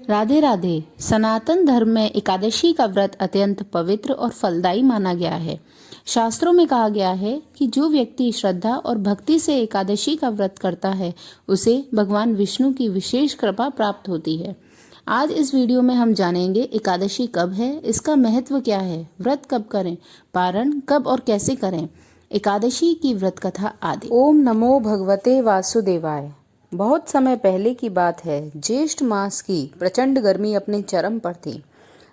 राधे राधे। सनातन धर्म में एकादशी का व्रत अत्यंत पवित्र और फलदायी माना गया है। शास्त्रों में कहा गया है कि जो व्यक्ति श्रद्धा और भक्ति से एकादशी का व्रत करता है उसे भगवान विष्णु की विशेष कृपा प्राप्त होती है। आज इस वीडियो में हम जानेंगे एकादशी कब है, इसका महत्व क्या है, व्रत कब करें, पारण कब और कैसे करें, एकादशी की व्रत कथा आदि। ओम नमो भगवते वासुदेवाय। बहुत समय पहले की बात है। ज्येष्ठ मास की प्रचंड गर्मी अपने चरम पर थी।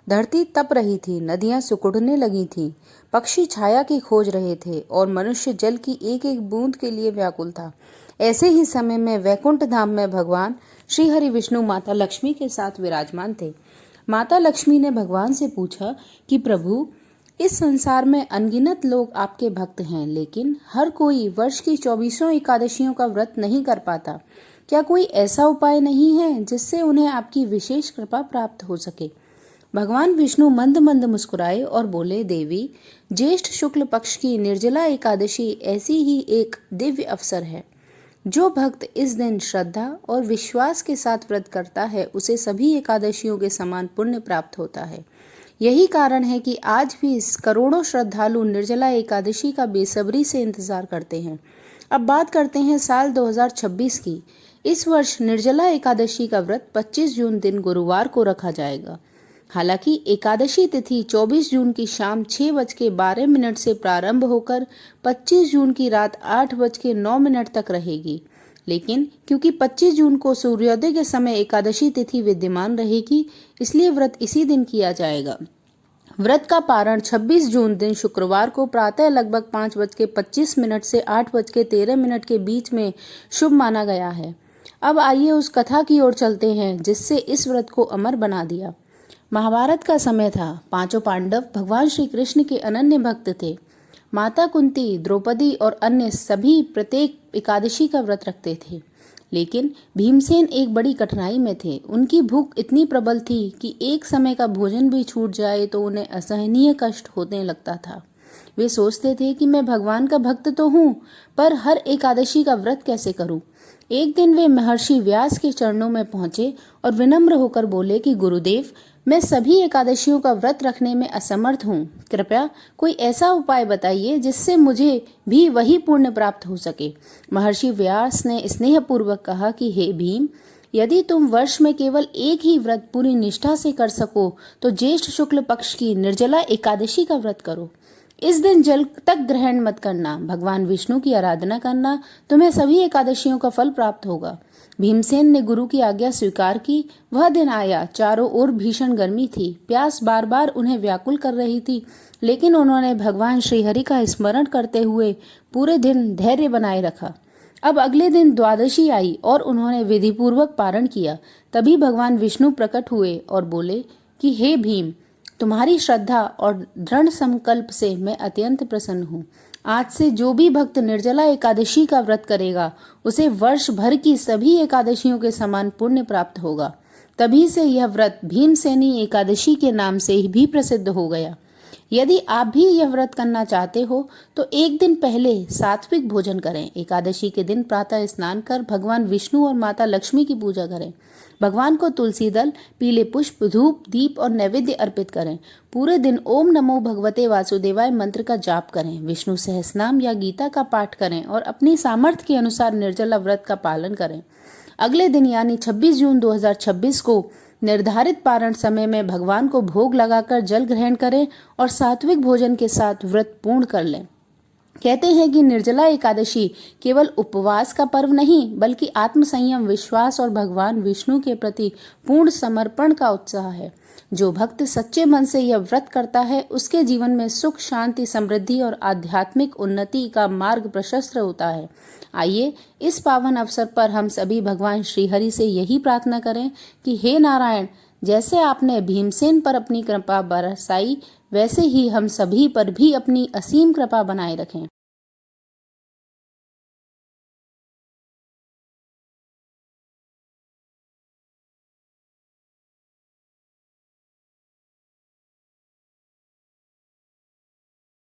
धरती तप रही थी, नदियां सिकुड़ने लगी थीं, पक्षी छाया की खोज रहे थे और मनुष्य जल की एक एक बूंद के लिए व्याकुल था। ऐसे ही समय में वैकुंठ धाम में भगवान श्री हरि विष्णु माता लक्ष्मी के साथ विराजमान थे। माता लक्ष्मी ने भगवान से पूछा कि प्रभु, इस संसार में अनगिनत लोग आपके भक्त हैं, लेकिन हर कोई वर्ष की 24 एकादशियों का व्रत नहीं कर पाता। क्या कोई ऐसा उपाय नहीं है जिससे उन्हें आपकी विशेष कृपा प्राप्त हो सके? भगवान विष्णु मंद मंद मुस्कुराए और बोले, देवी, ज्येष्ठ शुक्ल पक्ष की निर्जला एकादशी ऐसी ही एक दिव्य अवसर है। जो भक्त इस दिन श्रद्धा और विश्वास के साथ व्रत करता है उसे सभी एकादशियों के समान पुण्य प्राप्त होता है। यही कारण है कि आज भी करोड़ों श्रद्धालु निर्जला एकादशी का बेसब्री से इंतजार करते हैं। अब बात करते हैं साल 2026 की। इस वर्ष निर्जला एकादशी का व्रत 25 जून दिन गुरुवार को रखा जाएगा। हालांकि एकादशी तिथि 24 जून की शाम 6:12 से प्रारंभ होकर 25 जून की रात 8:09 तक रहेगी। लेकिन क्योंकि 25 जून को सूर्योदय के समय एकादशी तिथि विद्यमान रहेगी, इसलिए व्रत इसी दिन किया जाएगा। व्रत का पारण 26 जून दिन शुक्रवार को प्रातः लगभग 5:25 से 8:13 के बीच में शुभ माना गया है। अब आइए उस कथा की ओर चलते हैं जिससे इस व्रत को अमर बना दिया। महाभारत का समय था। पांचों पांडव भगवान श्री कृष्ण के अनन्य भक्त थे। माता कुंती, द्रौपदी और अन्य सभी प्रत्येक एकादशी का व्रत रखते थे। लेकिन भीमसेन एक बड़ी कठिनाई में थे। उनकी भूख इतनी प्रबल थी कि एक समय का भोजन भी छूट जाए तो उन्हें असहनीय कष्ट होने लगता था। वे सोचते थे कि मैं भगवान का भक्त तो हूँ, पर हर एकादशी का व्रत कैसे करूँ। एक दिन वे महर्षि व्यास के चरणों में पहुंचे और विनम्र होकर बोले कि गुरुदेव, मैं सभी एकादशियों का व्रत रखने में असमर्थ हूँ। कृपया कोई ऐसा उपाय बताइए जिससे मुझे भी वही पुण्य प्राप्त हो सके। महर्षि व्यास ने स्नेहपूर्वक कहा कि हे भीम, यदि तुम वर्ष में केवल एक ही व्रत पूरी निष्ठा से कर सको तो ज्येष्ठ शुक्ल पक्ष की निर्जला एकादशी का व्रत करो। इस दिन जल तक ग्रहण मत करना, भगवान विष्णु की आराधना करना, तुम्हें सभी एकादशियों का फल प्राप्त होगा। भीमसेन ने गुरु की आज्ञा स्वीकार की। वह दिन आया, चारों ओर भीषण गर्मी थी, प्यास बार बार उन्हें व्याकुल कर रही थी, लेकिन उन्होंने भगवान श्रीहरि का स्मरण करते हुए पूरे दिन धैर्य बनाए रखा। अब अगले दिन द्वादशी आई और उन्होंने विधिपूर्वक पारण किया। तभी भगवान विष्णु प्रकट हुए और बोले कि हे भीम, तुम्हारी श्रद्धा और दृढ़ संकल्प से मैं अत्यंत प्रसन्न हूँ। आज से जो भी भक्त निर्जला एकादशी का व्रत करेगा उसे वर्ष भर की सभी एकादशियों के समान पुण्य प्राप्त होगा। तभी से यह व्रत भीमसेनी एकादशी के नाम से भी प्रसिद्ध हो गया। यदि आप भी यह व्रत करना चाहते हो तो एक दिन पहले सात्विक भोजन करें। एकादशी के दिन प्रातः स्नान कर भगवान विष्णु और माता लक्ष्मी की पूजा करें। भगवान को तुलसी दल, पीले पुष्प, धूप, दीप और नैवेद्य अर्पित करें। पूरे दिन ओम नमो भगवते वासुदेवाय मंत्र का जाप करें, विष्णु सहस्रनाम या गीता का पाठ करें और अपनी सामर्थ्य के अनुसार निर्जला व्रत का पालन करें। अगले दिन यानी 26 जून 2026 को निर्धारित पारण समय में भगवान को भोग लगाकर जल ग्रहण करें और सात्विक भोजन के साथ व्रत पूर्ण कर लें। कहते हैं कि निर्जला एकादशी केवल उपवास का पर्व नहीं बल्कि आत्मसंयम, विश्वास और भगवान विष्णु के प्रति पूर्ण समर्पण का उत्साह है। जो भक्त सच्चे मन से यह व्रत करता है उसके जीवन में सुख, शांति, समृद्धि और आध्यात्मिक उन्नति का मार्ग प्रशस्त होता है। आइए इस पावन अवसर पर हम सभी भगवान श्रीहरि से यही प्रार्थना करें कि हे नारायण, जैसे आपने भीमसेन पर अपनी कृपा बरसाई वैसे ही हम सभी पर भी अपनी असीम कृपा बनाए रखें।